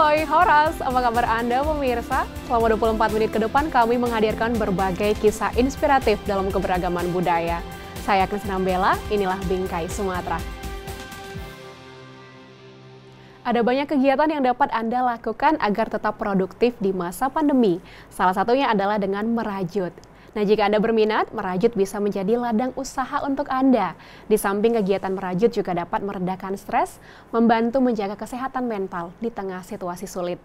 Ahoy, Horas, apa kabar Anda pemirsa? Selama 24 menit ke depan kami menghadirkan berbagai kisah inspiratif dalam keberagaman budaya. Saya Agnes Nambela, inilah Bingkai Sumatera. Ada banyak kegiatan yang dapat Anda lakukan agar tetap produktif di masa pandemi. Salah satunya adalah dengan merajut. Nah, jika Anda berminat, merajut bisa menjadi ladang usaha untuk Anda. Di samping kegiatan merajut juga dapat meredakan stres, membantu menjaga kesehatan mental di tengah situasi sulit.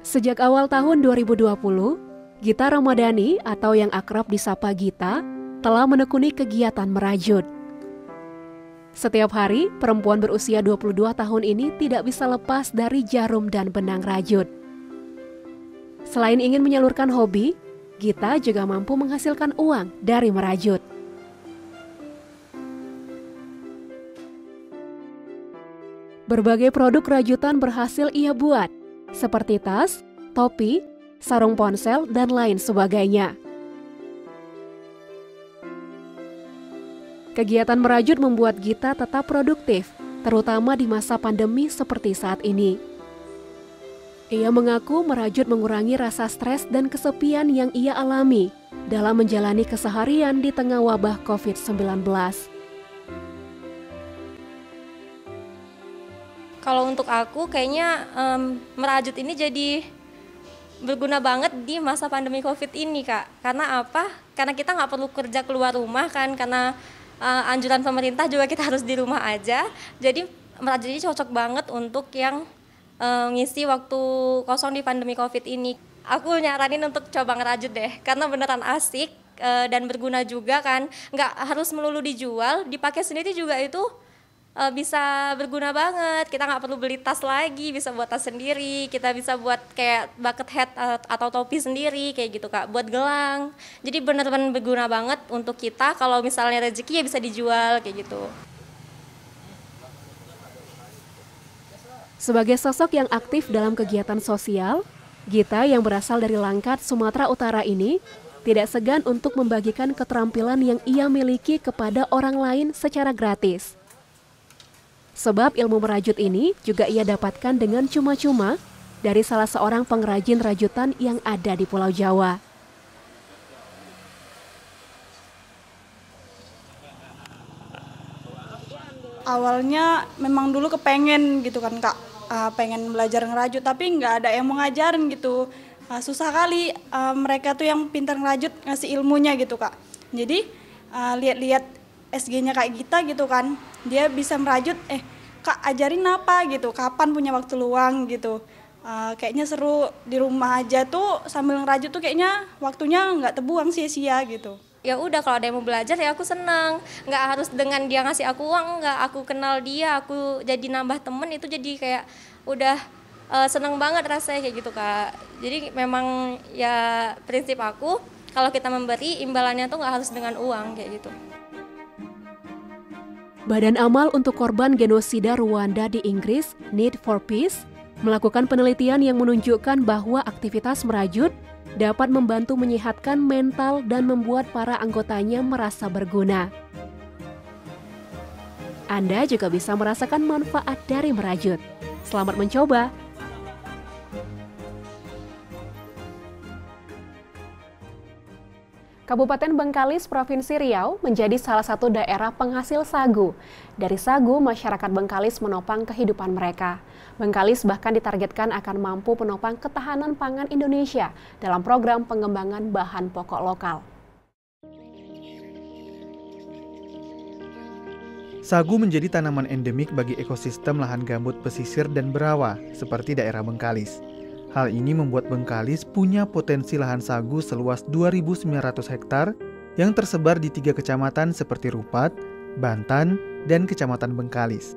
Sejak awal tahun 2020, Gita Ramadhani atau yang akrab disapa Gita telah menekuni kegiatan merajut. Setiap hari, perempuan berusia 22 tahun ini tidak bisa lepas dari jarum dan benang rajut. Selain ingin menyalurkan hobi, Gita juga mampu menghasilkan uang dari merajut. Berbagai produk rajutan berhasil ia buat, seperti tas, topi, sarung ponsel, dan lain sebagainya. Kegiatan merajut membuat Gita tetap produktif, terutama di masa pandemi seperti saat ini. Ia mengaku merajut mengurangi rasa stres dan kesepian yang ia alami dalam menjalani keseharian di tengah wabah COVID-19. Kalau untuk aku kayaknya merajut ini jadi berguna banget di masa pandemi COVID ini, Kak. Karena apa? Karena kita nggak perlu kerja keluar rumah kan, karena anjuran pemerintah juga kita harus di rumah aja. Jadi merajut ini cocok banget untuk yang ngisi waktu kosong di pandemi COVID ini. Aku nyaranin untuk coba ngerajut deh, karena beneran asik dan berguna juga kan. Nggak harus melulu dijual, dipakai sendiri juga itu bisa berguna banget. Kita nggak perlu beli tas lagi, bisa buat tas sendiri. Kita bisa buat kayak bucket hat atau topi sendiri kayak gitu, Kak, buat gelang. Jadi bener-bener berguna banget untuk kita. Kalau misalnya rezeki ya bisa dijual kayak gitu. Sebagai sosok yang aktif dalam kegiatan sosial, Gita yang berasal dari Langkat, Sumatera Utara ini tidak segan untuk membagikan keterampilan yang ia miliki kepada orang lain secara gratis. Sebab ilmu merajut ini juga ia dapatkan dengan cuma-cuma dari salah seorang pengrajin rajutan yang ada di Pulau Jawa. Awalnya memang dulu kepengen gitu kan, Kak, pengen belajar ngerajut tapi nggak ada yang mau ngajarin gitu. Susah kali mereka tuh yang pintar ngerajut ngasih ilmunya gitu, Kak. Jadi lihat-lihat SG-nya kayak Gita gitu kan, dia bisa merajut, Kak ajarin apa gitu, kapan punya waktu luang gitu. Kayaknya seru di rumah aja tuh sambil ngerajut tuh kayaknya waktunya nggak terbuang sia-sia gitu. Ya udah, kalau ada yang mau belajar ya aku senang. Nggak harus dengan dia ngasih aku uang, nggak, aku kenal dia, aku jadi nambah temen, itu jadi kayak udah seneng banget rasanya kayak gitu, Kak. Jadi memang ya prinsip aku, kalau kita memberi imbalannya tuh nggak harus dengan uang kayak gitu. Badan Amal untuk Korban Genosida Rwanda di Inggris, Need for Peace, melakukan penelitian yang menunjukkan bahwa aktivitas merajut dapat membantu menyehatkan mental dan membuat para anggotanya merasa berguna. Anda juga bisa merasakan manfaat dari merajut. Selamat mencoba! Kabupaten Bengkalis, Provinsi Riau menjadi salah satu daerah penghasil sagu. Dari sagu, masyarakat Bengkalis menopang kehidupan mereka. Bengkalis bahkan ditargetkan akan mampu menopang ketahanan pangan Indonesia dalam program pengembangan bahan pokok lokal. Sagu menjadi tanaman endemik bagi ekosistem lahan gambut pesisir dan berawa, seperti daerah Bengkalis. Hal ini membuat Bengkalis punya potensi lahan sagu seluas 2.900 hektar yang tersebar di 3 kecamatan seperti Rupat, Bantan, dan Kecamatan Bengkalis.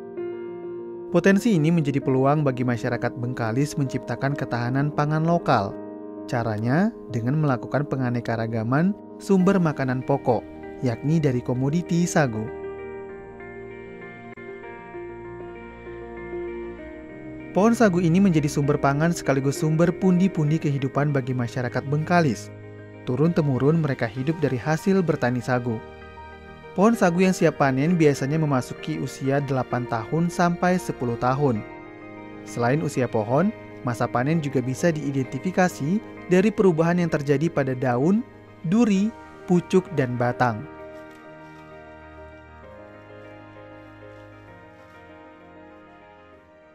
Potensi ini menjadi peluang bagi masyarakat Bengkalis menciptakan ketahanan pangan lokal. Caranya dengan melakukan penganekaragaman sumber makanan pokok, yakni dari komoditi sagu. Pohon sagu ini menjadi sumber pangan sekaligus sumber pundi-pundi kehidupan bagi masyarakat Bengkalis. Turun-temurun mereka hidup dari hasil bertani sagu. Pohon sagu yang siap panen biasanya memasuki usia 8 tahun sampai 10 tahun. Selain usia pohon, masa panen juga bisa diidentifikasi dari perubahan yang terjadi pada daun, duri, pucuk, dan batang.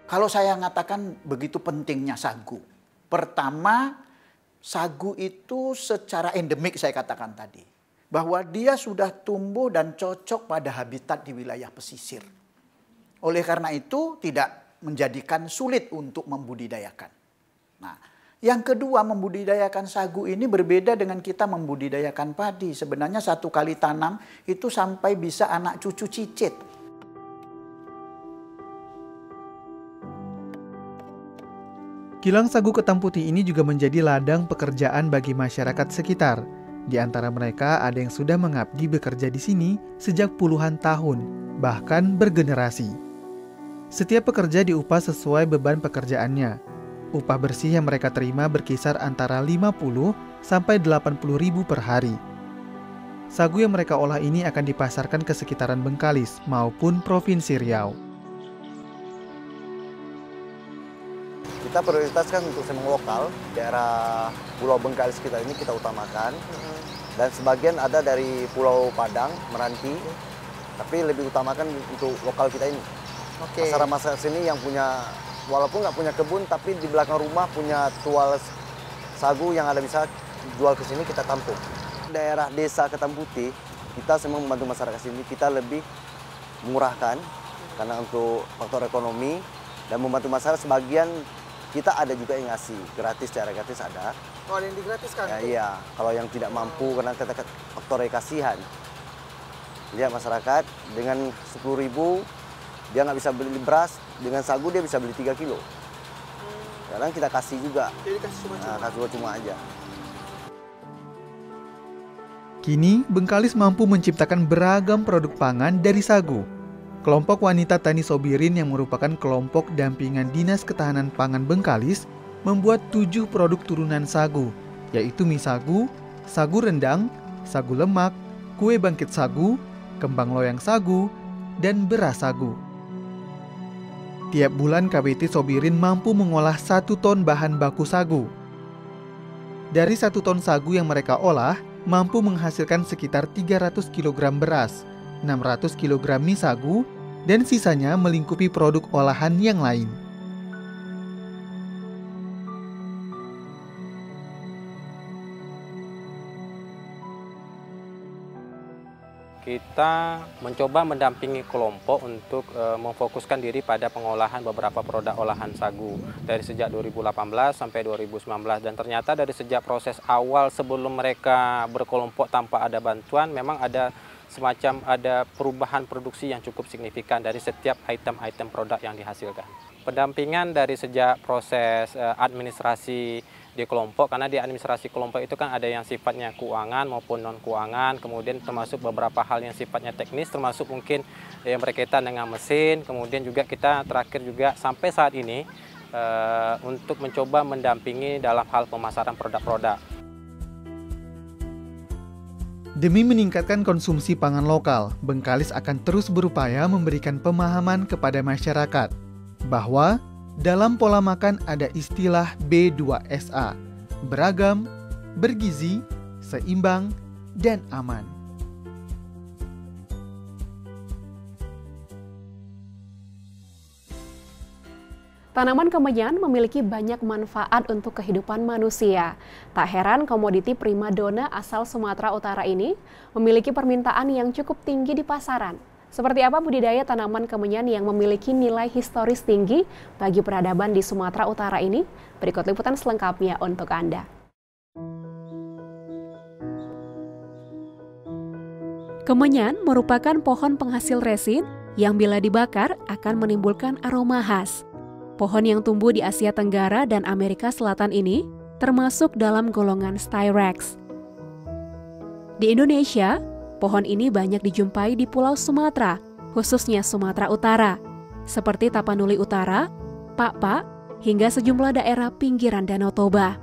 Kalau saya mengatakan begitu pentingnya sagu. Pertama, sagu itu secara endemik saya katakan tadi. Bahwa dia sudah tumbuh dan cocok pada habitat di wilayah pesisir. Oleh karena itu tidak menjadikan sulit untuk membudidayakan. Nah, yang kedua, membudidayakan sagu ini berbeda dengan kita membudidayakan padi. Sebenarnya 1 kali tanam itu sampai bisa anak cucu cicit. Kilang sagu Ketam Putih ini juga menjadi ladang pekerjaan bagi masyarakat sekitar. Di antara mereka ada yang sudah mengabdi bekerja di sini sejak puluhan tahun, bahkan bergenerasi. Setiap pekerja diupah sesuai beban pekerjaannya. Upah bersih yang mereka terima berkisar antara 50 sampai 80 ribu per hari. Sagu yang mereka olah ini akan dipasarkan ke sekitaran Bengkalis maupun Provinsi Riau. Kita prioritaskan untuk seneng lokal, daerah Pulau Bengkalis kita ini kita utamakan. Dan sebagian ada dari Pulau Padang, Meranti, tapi lebih utamakan untuk lokal kita ini. Masyarakat sini yang punya, walaupun nggak punya kebun, tapi di belakang rumah punya tual sagu yang ada bisa jual ke sini kita tampung. Daerah desa Ketam Putih, kita semua membantu masyarakat sini, kita lebih murahkan, karena untuk faktor ekonomi, dan membantu masyarakat sebagian kita ada juga yang ngasih gratis, secara gratis ada. Oh, ada yang digratiskan? Ya, iya, kalau yang tidak mampu karena kita faktor kasihan. Lihat masyarakat dengan 10.000 dia nggak bisa beli beras, dengan sagu dia bisa beli 3 kilo. Kadang kita kasih juga. Jadi kasih cuma-cuma? Nah, kasih cuma aja. Kini, Bengkalis mampu menciptakan beragam produk pangan dari sagu. Kelompok wanita Tani Sobirin yang merupakan kelompok dampingan Dinas Ketahanan Pangan Bengkalis membuat 7 produk turunan sagu, yaitu mie sagu, sagu rendang, sagu lemak, kue bangkit sagu, kembang loyang sagu, dan beras sagu. Tiap bulan KWT Sobirin mampu mengolah 1 ton bahan baku sagu. Dari 1 ton sagu yang mereka olah, mampu menghasilkan sekitar 300 kg beras, 600 kg mie sagu, dan sisanya melingkupi produk olahan yang lain. Kita mencoba mendampingi kelompok untuk memfokuskan diri pada pengolahan beberapa produk olahan sagu dari sejak 2018 sampai 2019, dan ternyata dari sejak proses awal sebelum mereka berkelompok tanpa ada bantuan memang ada semacam ada perubahan produksi yang cukup signifikan dari setiap item-item produk yang dihasilkan. Pendampingan dari sejak proses administrasi di kelompok, karena di administrasi kelompok itu kan ada yang sifatnya keuangan maupun non-keuangan, kemudian termasuk beberapa hal yang sifatnya teknis, termasuk mungkin yang berkaitan dengan mesin, kemudian juga kita terakhir juga sampai saat ini untuk mencoba mendampingi dalam hal pemasaran produk-produk. Demi meningkatkan konsumsi pangan lokal, Bengkalis akan terus berupaya memberikan pemahaman kepada masyarakat bahwa dalam pola makan ada istilah B2SA, beragam, bergizi, seimbang, dan aman. Tanaman kemenyan memiliki banyak manfaat untuk kehidupan manusia. Tak heran komoditi primadona asal Sumatera Utara ini memiliki permintaan yang cukup tinggi di pasaran. Seperti apa budidaya tanaman kemenyan yang memiliki nilai historis tinggi bagi peradaban di Sumatera Utara ini? Berikut liputan selengkapnya untuk Anda. Kemenyan merupakan pohon penghasil resin yang bila dibakar akan menimbulkan aroma khas. Pohon yang tumbuh di Asia Tenggara dan Amerika Selatan ini termasuk dalam golongan Styrax. Di Indonesia, pohon ini banyak dijumpai di Pulau Sumatera, khususnya Sumatera Utara, seperti Tapanuli Utara, Pakpak, hingga sejumlah daerah pinggiran Danau Toba.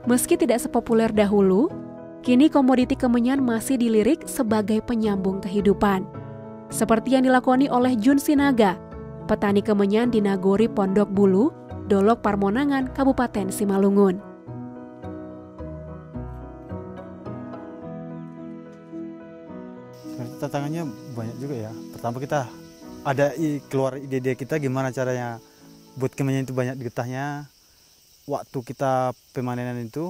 Meski tidak sepopuler dahulu, kini komoditi kemenyan masih dilirik sebagai penyambung kehidupan. Seperti yang dilakoni oleh Jun Sinaga, petani kemenyan di Nagori Pondok Bulu, Dolok Parmonangan, Kabupaten Simalungun. Tantangannya banyak juga ya. Pertama kita ada keluar ide-ide kita gimana caranya buat kemenyan itu banyak getahnya. Waktu kita pemanenan itu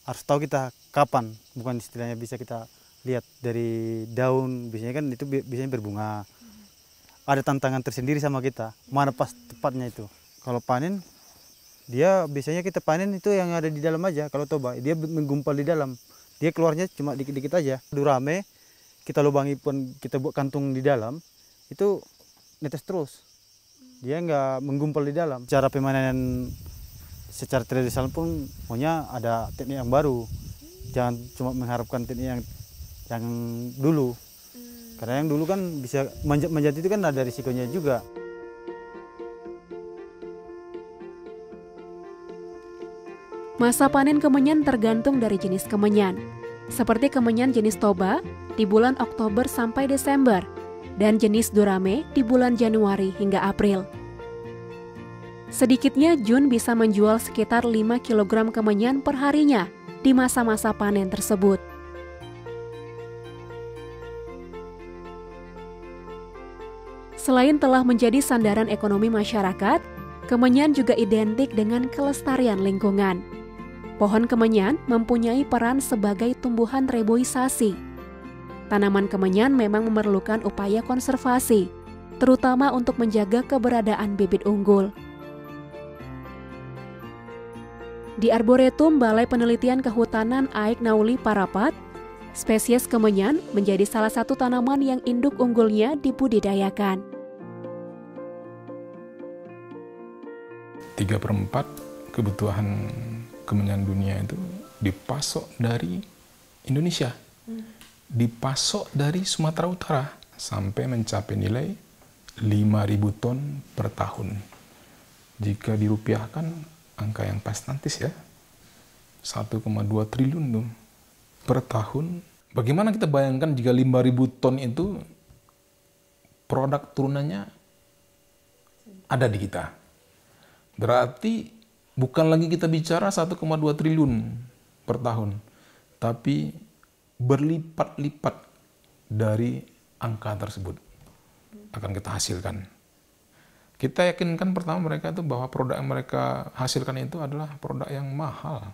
harus tahu kita kapan, bukan istilahnya bisa kita lihat dari daun, biasanya kan itu biasanya berbunga. Ada tantangan tersendiri sama kita, mana pas tepatnya itu. Kalau panen, dia biasanya kita panen itu yang ada di dalam aja. Kalau toba, dia menggumpal di dalam, dia keluarnya cuma dikit-dikit aja. Durame, kita lubangi pun kita buat kantung di dalam, itu netes terus. Dia nggak menggumpal di dalam. Cara pemanenan secara tradisional pun maunya ada teknik yang baru, jangan cuma mengharapkan teknik yang dulu, karena yang dulu kan bisa manjat itu kan ada risikonya juga. Masa panen kemenyan tergantung dari jenis kemenyan. Seperti kemenyan jenis toba di bulan Oktober sampai Desember, dan jenis durame di bulan Januari hingga April. Sedikitnya Jun bisa menjual sekitar 5 kg kemenyan per harinya di masa-masa panen tersebut. Selain telah menjadi sandaran ekonomi masyarakat, kemenyan juga identik dengan kelestarian lingkungan. Pohon kemenyan mempunyai peran sebagai tumbuhan reboisasi. Tanaman kemenyan memang memerlukan upaya konservasi, terutama untuk menjaga keberadaan bibit unggul. Di Arboretum Balai Penelitian Kehutanan Aik Nauli Parapat, spesies kemenyan menjadi salah satu tanaman yang induk unggulnya dibudidayakan. 3/4 kebutuhan kemenyan dunia itu dipasok dari Indonesia, dipasok dari Sumatera Utara sampai mencapai nilai 5.000 ton per tahun. Jika dirupiahkan, angka yang fantastis ya, 1,2 triliun tuh per tahun. Bagaimana kita bayangkan jika 5.000 ton itu produk turunannya ada di kita. Berarti bukan lagi kita bicara 1,2 triliun per tahun, tapi berlipat-lipat dari angka tersebut akan kita hasilkan. Kita yakinkan pertama mereka itu bahwa produk yang mereka hasilkan itu adalah produk yang mahal.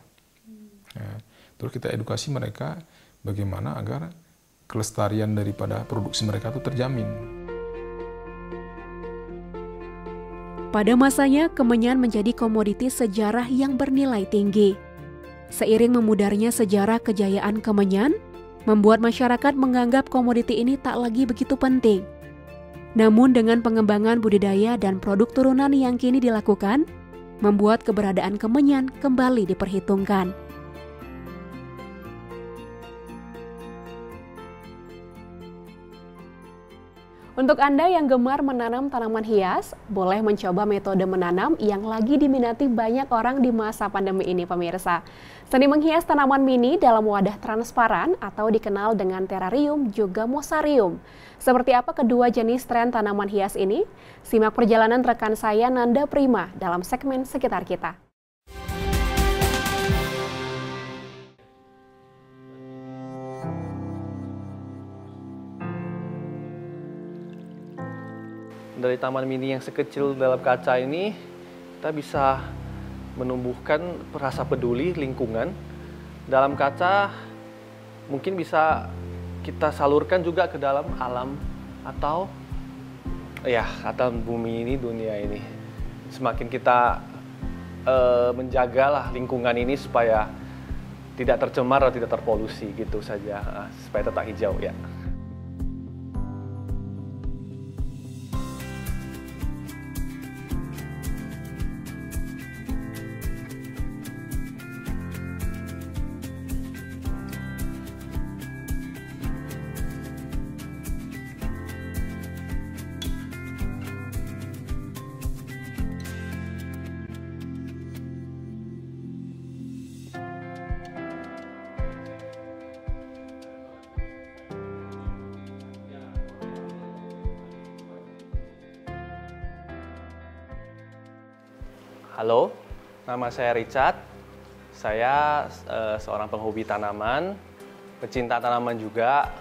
Ya. Terus kita edukasi mereka bagaimana agar kelestarian daripada produksi mereka itu terjamin. Pada masanya, kemenyan menjadi komoditi sejarah yang bernilai tinggi. Seiring memudarnya sejarah kejayaan kemenyan, membuat masyarakat menganggap komoditi ini tak lagi begitu penting. Namun dengan pengembangan budidaya dan produk turunan yang kini dilakukan, membuat keberadaan kemenyan kembali diperhitungkan. Untuk Anda yang gemar menanam tanaman hias, boleh mencoba metode menanam yang lagi diminati banyak orang di masa pandemi ini, pemirsa. Seni menghias tanaman mini dalam wadah transparan atau dikenal dengan terarium juga mosarium. Seperti apa kedua jenis tren tanaman hias ini? Simak perjalanan rekan saya Nanda Prima dalam segmen Sekitar Kita. Dari taman mini yang sekecil dalam kaca ini, kita bisa menumbuhkan rasa peduli lingkungan. Dalam kaca mungkin bisa kita salurkan juga ke dalam alam atau bumi ini, dunia ini. Semakin kita menjagalah lingkungan ini supaya tidak tercemar atau tidak terpolusi gitu saja, supaya tetap hijau ya. Halo, nama saya Richard. Saya seorang penghobi tanaman, pecinta tanaman juga,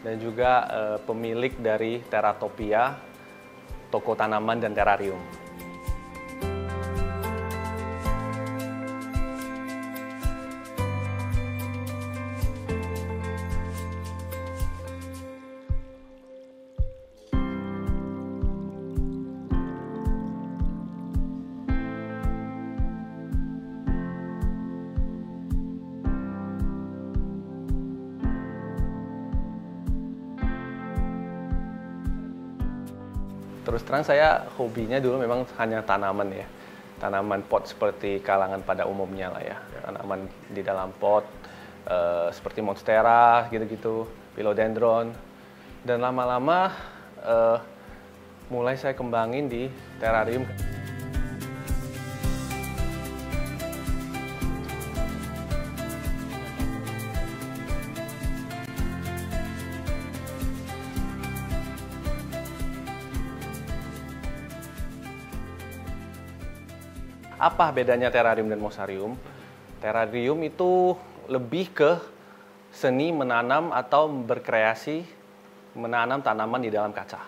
dan juga pemilik dari Teratopia, toko tanaman dan terarium. Terus terang saya hobinya dulu memang hanya tanaman ya. Tanaman pot seperti kalangan pada umumnya lah ya. Tanaman di dalam pot seperti monstera gitu-gitu, philodendron. Dan lama-lama mulai saya kembangin di terarium. Apa bedanya terarium dan mosarium? Terarium itu lebih ke seni menanam atau berkreasi menanam tanaman di dalam kaca.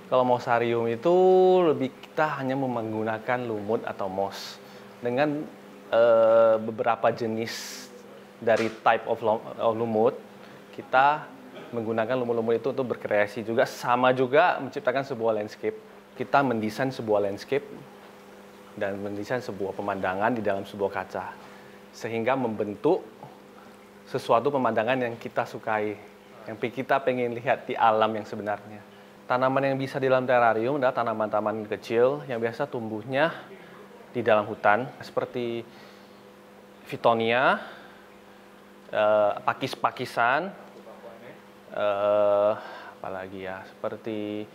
Kalau mosarium itu lebih kita hanya menggunakan lumut atau moss dengan beberapa jenis dari type of lumut. Kita menggunakan lumut-lumut itu untuk berkreasi juga, sama juga menciptakan sebuah landscape. Kita mendesain sebuah landscape dan mendesain sebuah pemandangan di dalam sebuah kaca, sehingga membentuk sesuatu pemandangan yang kita sukai, yang kita pengen lihat di alam yang sebenarnya. Tanaman yang bisa di dalam terarium adalah tanaman-tanaman kecil yang biasa tumbuhnya di dalam hutan, seperti Fittonia, pakis-pakisan, apalagi ya, seperti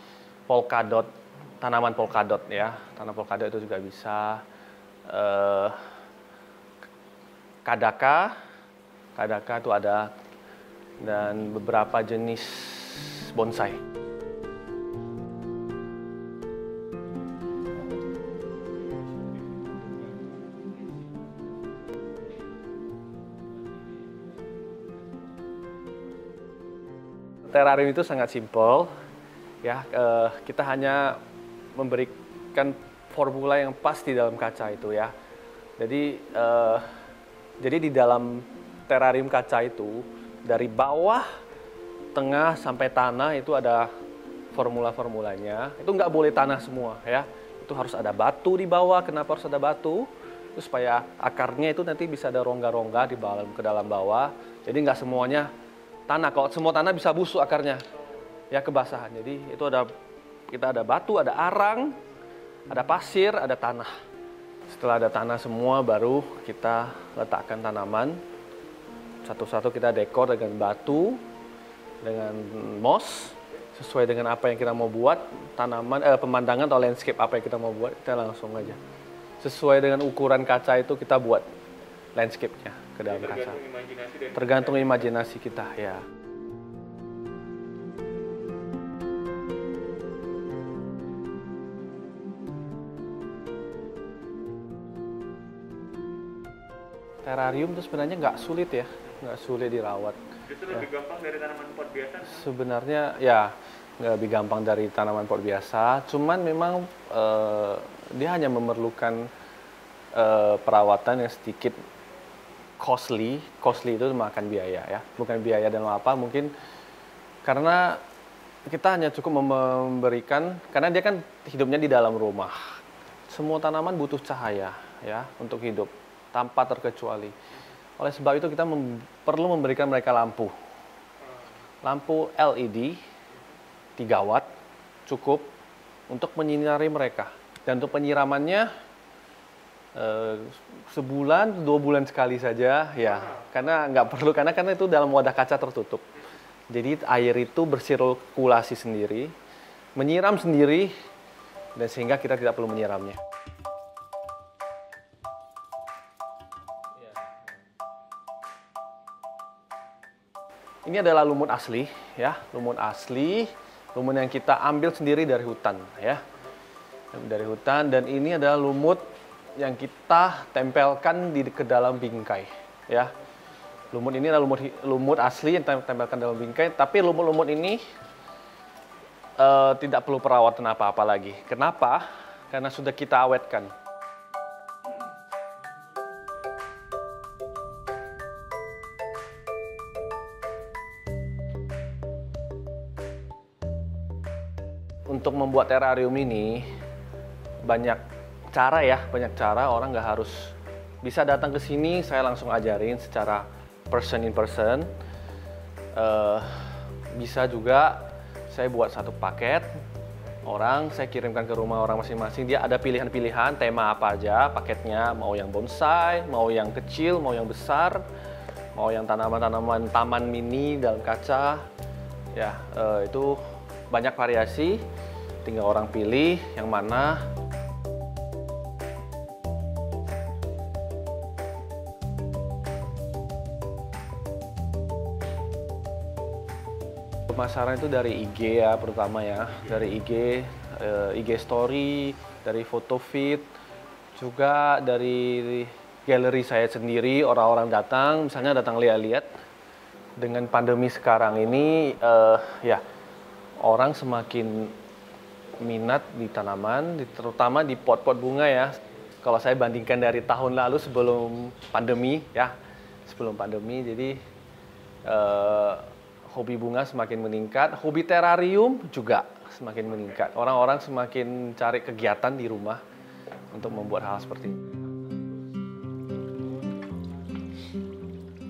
polkadot. Tanaman polkadot ya, tanaman polkadot itu juga bisa. Kadaka itu ada, dan beberapa jenis bonsai. Terarium itu sangat simpel, ya. Kita hanya memberikan formula yang pas di dalam kaca itu ya. Jadi di dalam terarium kaca itu dari bawah, tengah sampai tanah itu ada formula-formulanya. Itu nggak boleh tanah semua ya. Itu harus ada batu di bawah. Kenapa harus ada batu? Itu supaya akarnya itu nanti bisa ada rongga-rongga di ke dalam bawah. Jadi nggak semuanya tanah. Kalau semua tanah bisa busuk akarnya ya, kebasahan. Jadi itu kita ada batu, ada arang, ada pasir, ada tanah. Setelah ada tanah semua, baru kita letakkan tanaman. Satu-satu kita dekor dengan batu, dengan moss, sesuai dengan apa yang kita mau buat, tanaman, pemandangan atau landscape apa yang kita mau buat, kita langsung aja. Sesuai dengan ukuran kaca itu kita buat landscape-nya ke dalam kaca. Tergantung imajinasi kita ya. Terarium itu sebenarnya nggak sulit ya, nggak sulit dirawat. Justru lebih gampang dari tanaman pot biasa? Sebenarnya ya nggak lebih gampang dari tanaman pot biasa, cuman memang dia hanya memerlukan perawatan yang sedikit costly. Costly itu makan biaya ya, bukan biaya dalam apa, mungkin karena kita hanya cukup memberikan, karena dia kan hidupnya di dalam rumah. Semua tanaman butuh cahaya ya untuk hidup, tanpa terkecuali. Oleh sebab itu kita perlu memberikan mereka lampu. Lampu LED 3 watt cukup untuk menyinari mereka. Dan untuk penyiramannya sebulan, 2 bulan sekali saja ya. Karena nggak perlu, karena itu dalam wadah kaca tertutup. Jadi air itu bersirkulasi sendiri, menyiram sendiri, dan sehingga kita tidak perlu menyiramnya. Ini adalah lumut asli, ya, lumut asli, lumut yang kita ambil sendiri dari hutan, ya, dari hutan. Dan ini adalah lumut yang kita tempelkan ke dalam bingkai, ya. Lumut ini adalah lumut asli yang tempelkan dalam bingkai, tapi lumut-lumut ini tidak perlu perawatan apa-apa lagi. Kenapa? Karena sudah kita awetkan. Untuk membuat terarium ini banyak cara orang nggak harus bisa datang ke sini, saya langsung ajarin secara person in person. Bisa juga saya buat satu paket saya kirimkan ke rumah orang masing-masing, dia ada pilihan-pilihan tema apa aja paketnya, mau yang bonsai, mau yang kecil, mau yang besar, mau yang tanaman-tanaman taman mini dalam kaca, ya itu banyak variasi. Tinggal orang pilih yang mana. Pemasaran itu dari IG ya, pertama ya. Dari IG story, dari foto feed, juga dari galeri saya sendiri, orang-orang datang, misalnya datang lihat-lihat. Dengan pandemi sekarang ini, ya orang semakin minat di tanaman, terutama di pot-pot bunga ya. Kalau saya bandingkan dari tahun lalu sebelum pandemi ya, jadi hobi bunga semakin meningkat, hobi terarium juga semakin meningkat. Orang-orang semakin cari kegiatan di rumah untuk membuat hal seperti ini.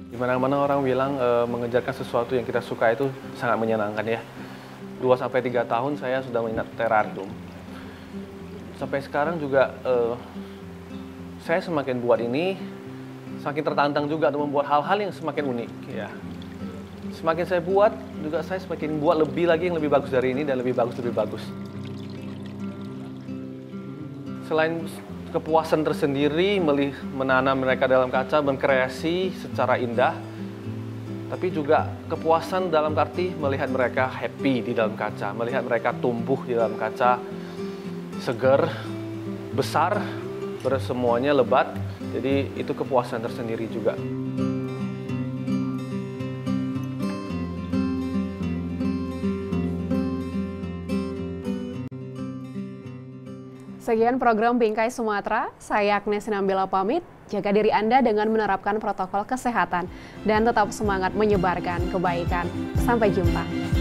Di mana-mana orang bilang mengejarkan sesuatu yang kita suka itu sangat menyenangkan ya. 2-3 tahun saya sudah minat terarium. Sampai sekarang juga saya semakin buat ini, semakin tertantang juga untuk membuat hal-hal yang semakin unik. Ya. Semakin saya buat, juga saya semakin buat lebih lagi yang lebih bagus dari ini dan lebih bagus. Selain kepuasan tersendiri menanam mereka dalam kaca, berkreasi secara indah, tapi juga kepuasan dalam arti melihat mereka happy di dalam kaca, melihat mereka tumbuh di dalam kaca, segar, besar, semuanya lebat. Jadi itu kepuasan tersendiri juga. Sekian program Bingkai Sumatera, saya Agnes Nambila pamit. Jaga diri Anda dengan menerapkan protokol kesehatan dan tetap semangat menyebarkan kebaikan. Sampai jumpa.